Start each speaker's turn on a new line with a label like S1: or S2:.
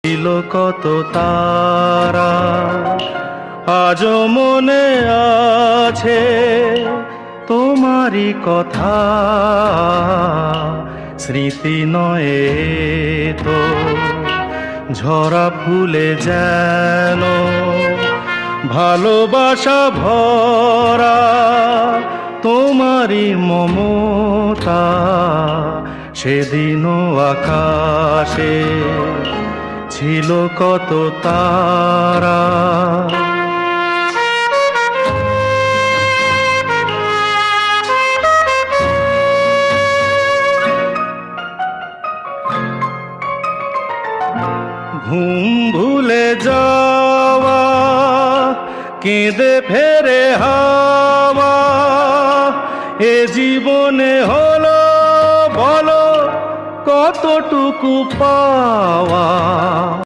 S1: ছিল কত তারা, আজও মনে আছে তোমারই কথা। স্মৃতি নয় তো ঝরা ফুলে যেন ভালোবাসা ভরা তোমারই মমতা। সেদিনও আকাশে ছিল কত তারা। ঘুম ভুলে যাওয়া, কেঁদে ফেরে হাওয়া, এ জীবনে হলো বলো কতটুকু পাওয়া।